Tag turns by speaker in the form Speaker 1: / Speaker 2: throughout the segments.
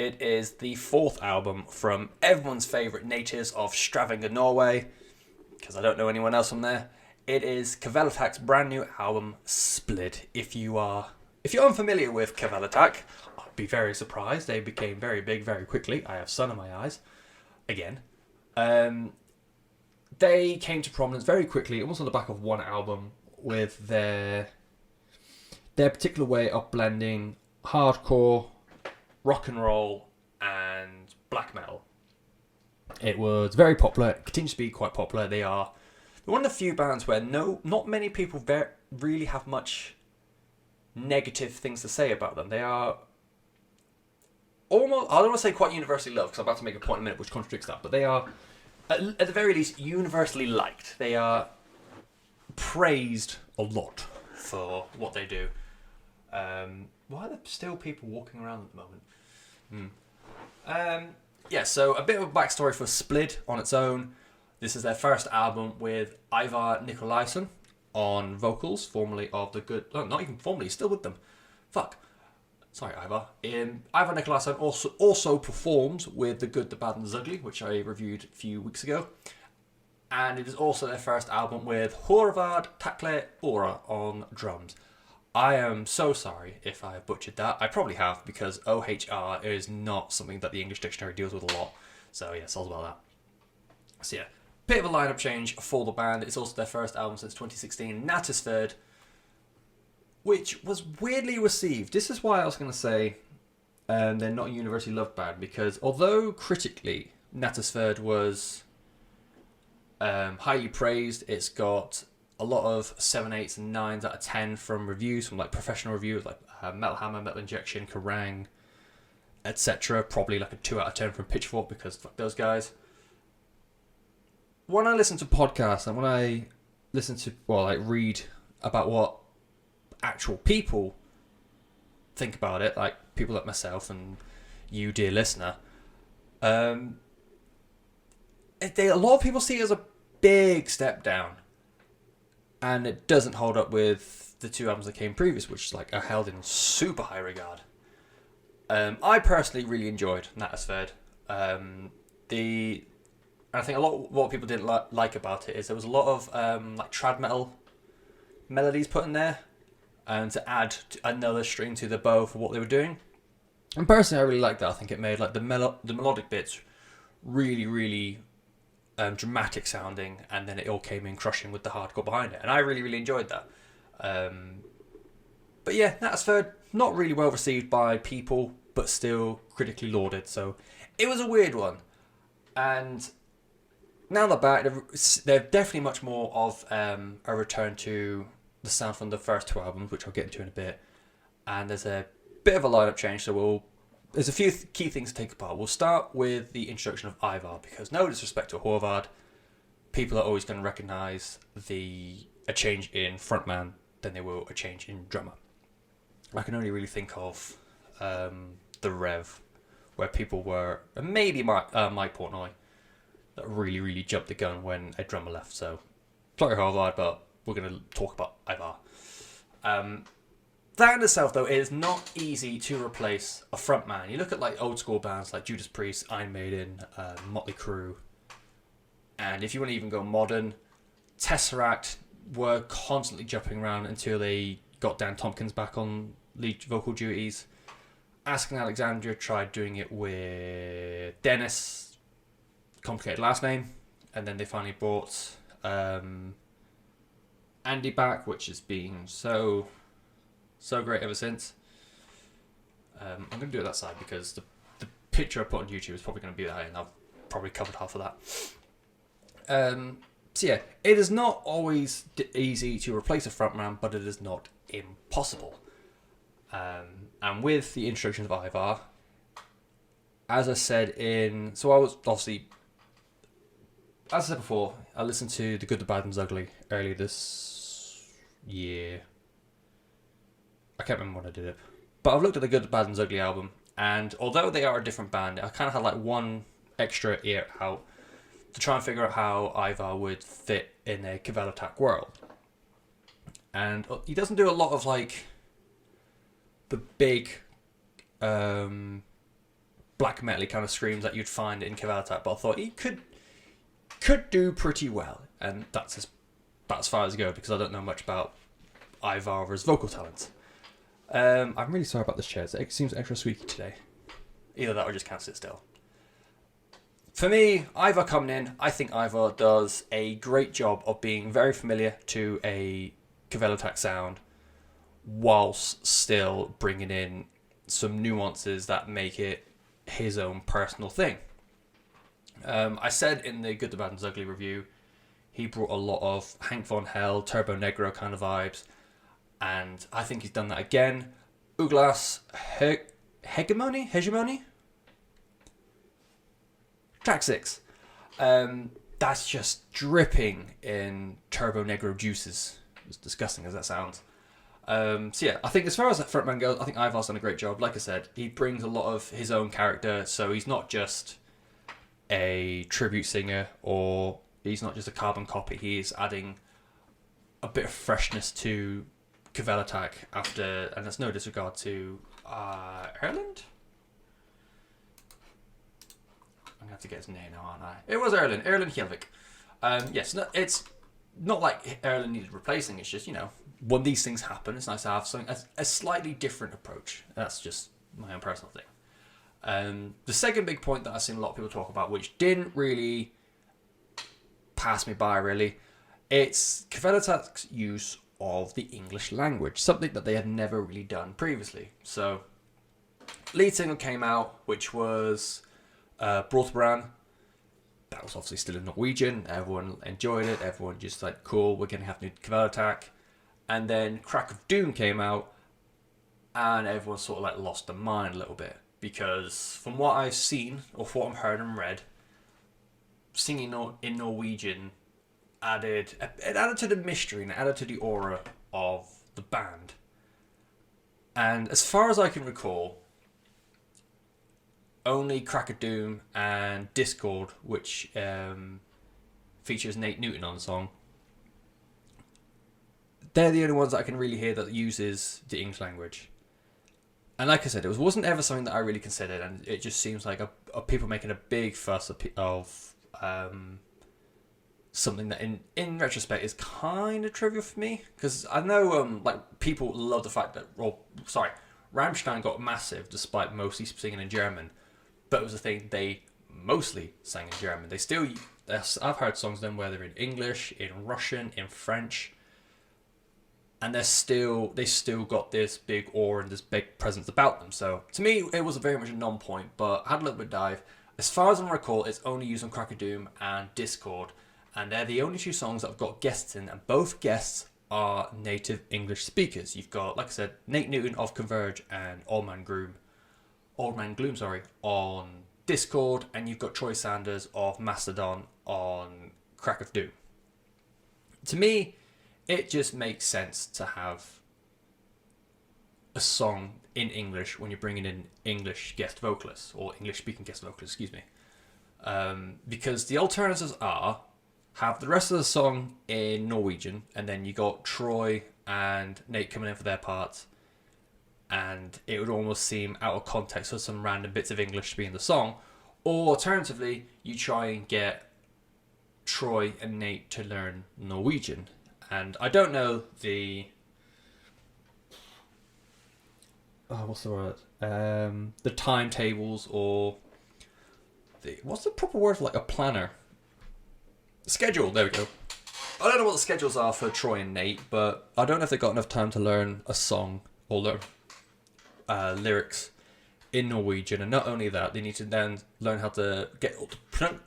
Speaker 1: It is the fourth album from everyone's favourite natives of Stavanger, Norway, because I don't know anyone else from there. It is Kvelertak's brand new album, Splid. If you're unfamiliar with Kvelertak, I'd be very surprised. They became very big very quickly. I have sun in my eyes. Again. They came to prominence very quickly, almost on the back of one album, with their particular way of blending hardcore, rock and roll, and black metal. It was very popular. It continues to be quite popular. They're one of the few bands where not many people really have much negative things to say about them. They are almost, I don't want to say quite universally loved, because I'm about to make a point in a minute which contradicts that, but they are, at the very least, universally liked. They are praised a lot for what they do. Why are there still people walking around at the moment? So a bit of a backstory for Splid on its own. This is their first album with Ivar Nikolaisen on vocals, formerly of the good... No, not even formerly, still with them. Fuck. Sorry, Ivar. Ivar Nikolaisen also performs with The Good, The Bad and The Ugly, which I reviewed a few weeks ago. And it is also their first album with Horvath Takle Ora on drums. I am so sorry if I have butchered that. I probably have, because OHR is not something that the English dictionary deals with a lot. So yeah, sorry about that. So yeah, bit of a lineup change for the band. It's also their first album since 2016, Natisfjord, which was weirdly received. This is why I was going to say they're not a universally loved band, because although critically Natisfjord was highly praised, it's got a lot of 7, 8s and 9s out of 10 from reviews, from like professional reviews like Metal Hammer, Metal Injection, Kerrang, etc. Probably like a 2 out of 10 from Pitchfork, because fuck those guys. When I listen to podcasts and when I listen to, read about what actual people think about it, like people like myself and you, dear listener, a lot of people see it as a big step down. And it doesn't hold up with the 2 albums that came previous, which are held in super high regard. I personally really enjoyed Natisfjord. I think a lot what people didn't like about it is there was a lot of trad metal melodies put in there, and to add another string to the bow for what they were doing. And personally, I really liked that. I think it made the melodic bits really, really dramatic sounding, and then it all came in crushing with the hardcore behind it, and I really, really enjoyed that. But yeah, Natisfjord, not really well received by people, but still critically lauded, so it was a weird one. And now they're back, they're definitely much more of a return to the sound from the first 2 albums, which I'll get into in a bit, and there's a bit of a lineup change, so there's a few key things to take apart. We'll start with the introduction of Ivar, because no disrespect to Horvath, people are always going to recognise a change in frontman than they will a change in drummer. I can only really think of the Rev, where people were, and maybe Mike Portnoy, that really, really jumped the gun when a drummer left. So, sorry Horvath, but we're going to talk about Ivar. That in itself, though, it is not easy to replace a frontman. You look at old school bands like Judas Priest, Iron Maiden, Motley Crue, and if you want to even go modern, Tesseract were constantly jumping around until they got Dan Tompkins back on lead vocal duties. Asking Alexandria tried doing it with Dennis, complicated last name, and then they finally brought Andy back, which has been so great ever since. I'm going to do it that side because the picture I put on YouTube is probably going to be that, and I've probably covered half of that. So yeah, it is not always easy to replace a frontman, but it is not impossible. And with the introduction of Ivar, as I said so I was obviously, as I said before, I listened to The Good, The Bad and The Ugly earlier this year. I can't remember when I did it, but I've looked at The Good, The Bad and The Ugly album, and although they are a different band, I kind of had one extra ear out to try and figure out how Ivar would fit in a Kvelertak world. And he doesn't do a lot of the big black black metal kind of screams that you'd find in Kvelertak, but I thought he could do pretty well, and that's about as far as I go because I don't know much about Ivar or his vocal talents. I'm really sorry about this chair. It seems extra squeaky today. Either that or just can't sit still. For me, Ivar coming in, I think Ivar does a great job of being very familiar to a Kvelertak sound whilst still bringing in some nuances that make it his own personal thing. I said in the Good, the Bad and the Ugly review, he brought a lot of Hank Von Hell, Turbo Negro kind of vibes, and I think he's done that again. Uglas Hegemony? Track 6. That's just dripping in Turbo Negro juices. As disgusting as that sounds. So yeah, I think as far as that frontman goes, I think Ivar's done a great job. Like I said, he brings a lot of his own character, so he's not just a tribute singer or he's not just a carbon copy. He's adding a bit of freshness to Kvelertak after, and that's no disregard to Erland? I'm going to have to get his name now, aren't I? It was Erland Hjelvik. Yes, no, it's not like Erland needed replacing, it's just, when these things happen, it's nice to have something, a slightly different approach. That's just my own personal thing. The second big point that I've seen a lot of people talk about, which didn't really pass me by really, it's Kvelertak's use of the English language, something that they had never really done previously. So, lead single came out, which was Brothbrand. That was obviously still in Norwegian. Everyone enjoyed it. Everyone just like, cool, we're going to have new Kvelertak. And then Crack of Doom came out, and everyone sort of like lost their mind a little bit. Because from what I've seen, or from what I've heard and read, singing in Norwegian added to the mystery and added to the aura of the band. And as far as I can recall, only Crack of Doom and Discord, which features Nate Newton on the song, they're the only ones that I can really hear that uses the English language. And like I said, it wasn't ever something that I really considered, and it just seems like people making a big fuss of something that in retrospect is kind of trivial for me, because I know like people love the fact that Rammstein got massive despite mostly singing in German, but it was a thing they mostly sang in German. I've heard songs then where they're in English, in Russian, in French, and they still got this big aura and this big presence about them. So to me, it was very much a non-point, but I had a little bit of dive. As far as I recall, it's only used on Crack of Doom and Discord, and they're the only two songs that have got guests in, and both guests are native English speakers. You've got, like I said, Nate Newton of Converge and Old Man Gloom on Discord, and you've got Troy Sanders of Mastodon on Crack of Doom. To me, it just makes sense to have a song in English when you're bringing in English guest vocalists, or English-speaking guest vocalists, excuse me. Because the alternatives have the rest of the song in Norwegian, and then you got Troy and Nate coming in for their parts, and it would almost seem out of context for some random bits of English to be in the song. Or alternatively, you try and get Troy and Nate to learn Norwegian. And I don't know the timetables, or what's the proper word for like a planner? Schedule, there we go. I don't know what the schedules are for Troy and Nate, but I don't know if they've got enough time to learn a song or learn lyrics in Norwegian. And not only that, they need to then learn how to get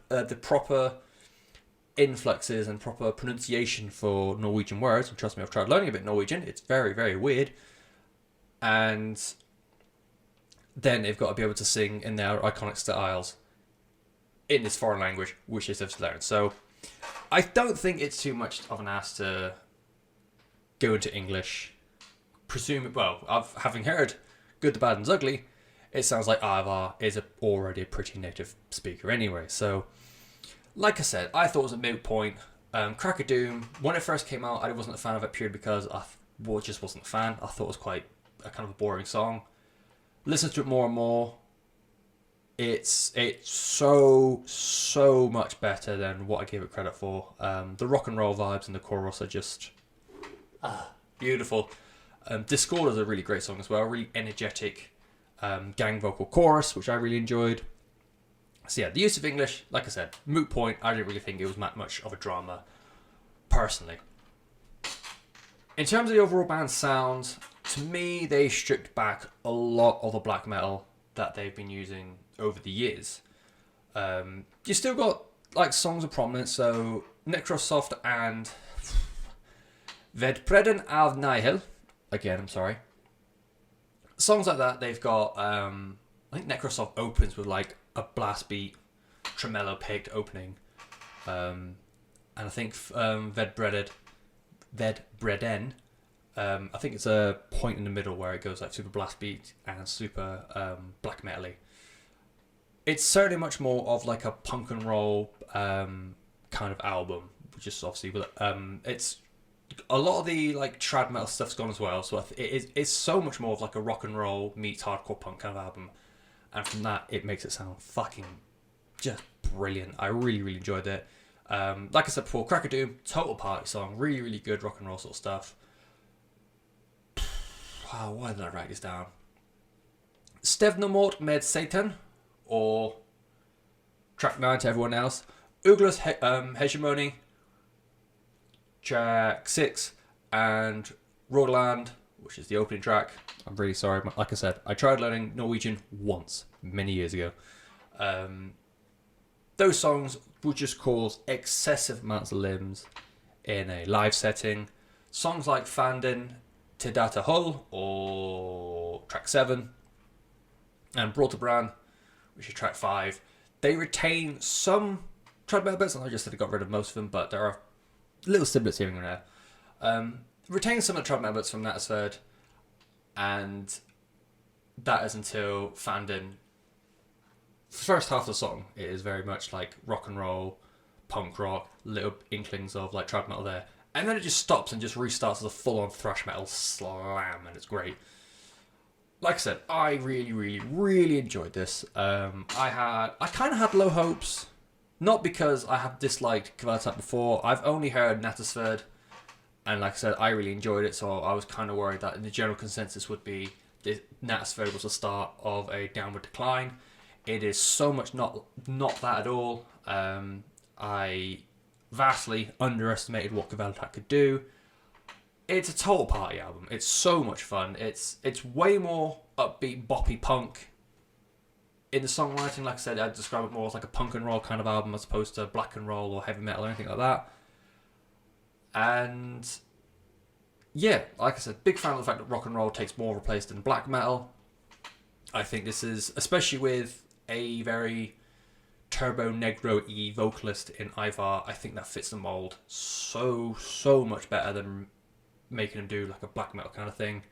Speaker 1: the proper influxes and proper pronunciation for Norwegian words. And trust me, I've tried learning a bit Norwegian. It's very, very weird. And then they've got to be able to sing in their iconic styles in this foreign language, which is to learn. So I don't think it's too much of an ask to go into English. Having heard Good, the Bad and the Ugly, it sounds like Ivar is already a pretty native speaker anyway. So, like I said, I thought it was a moot point. Crack of Doom, when it first came out, I wasn't a fan of it purely because I just wasn't a fan. I thought it was quite a kind of a boring song. Listened to it more and more. It's so much better than what I gave it credit for. The rock and roll vibes in the chorus are just beautiful. Discord is a really great song as well, really energetic gang vocal chorus, which I really enjoyed. So yeah, the use of English, like I said, moot point. I didn't really think it was much of a drama, personally. In terms of the overall band sound, to me, they stripped back a lot of the black metal that they've been using over the years. You still got like songs of prominence, so Necrosoft and Vedpreden av Nihil. Again, I'm sorry. Songs like that, they've got. I think Necrosoft opens with like a blast beat, tremolo picked opening, and I think Vedbreden. I think it's a point in the middle where it goes like super blast beat and super black metal-y. It's certainly much more of like a punk and roll kind of album, which is obviously it's a lot of the like trad metal stuff's gone as well. So it's so much more of like a rock and roll meets hardcore punk kind of album, and from that it makes it sound fucking just brilliant. I really enjoyed it. Like I said before, Crack of Doom, total party song, really good rock and roll sort of stuff. Wow, why did I write this down? Stevnomort med Satan, or track 9 to everyone else. Uglas Hegemony, track 6, and Rogaland, which is the opening track. I'm really sorry, like I said, I tried learning Norwegian once, many years ago. Those songs would just cause excessive amounts of limbs in a live setting. Songs like Fanden, Tidata Hull, or track 7, and Broterbrand, which is track 5, they retain some trad metal bits, and I just said I got rid of most of them, but there are little snippets here and there. Retain some of the trad metal bits from that third, and that is until Fanden. The first half of the song, it is very much like rock and roll, punk rock, little inklings of like trad metal there, and then it just stops and just restarts as a full-on thrash metal slam, and it's great. Like I said, I really enjoyed this. I kind of had low hopes, not because I have disliked Kvelertak before. I've only heard Natasverd, and like I said, I really enjoyed it, so I was kind of worried that the general consensus would be Natasverd was the start of a downward decline. It is so much not that at all. I vastly underestimated what Kvelertak could do. It's a total party album. It's so much fun. It's way more upbeat, boppy punk. In the songwriting, like I said, I'd describe it more as like a punk and roll kind of album as opposed to black and roll or heavy metal or anything like that. And yeah, like I said, big fan of the fact that rock and roll takes more of a place than black metal. I think this is, especially with a very turbo negro-y vocalist in Ivar, I think that fits the mold so much better than making him do like a black metal kind of thing.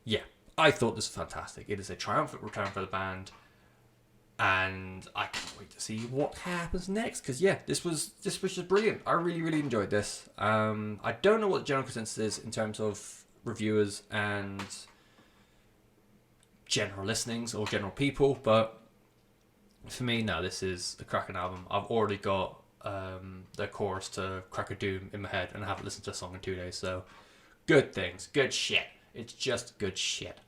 Speaker 1: Yeah, I thought this was fantastic. It is a triumphant return for the band, and I can't wait to see what happens next, because yeah, this was just brilliant. I really enjoyed this. I don't know what the general consensus is in terms of reviewers and general listenings or general people, but for me, no, this is a cracking album. I've already got the chorus to Crack of Doom in my head, and I haven't listened to a song in 2 days, so good things, good shit. It's just good shit.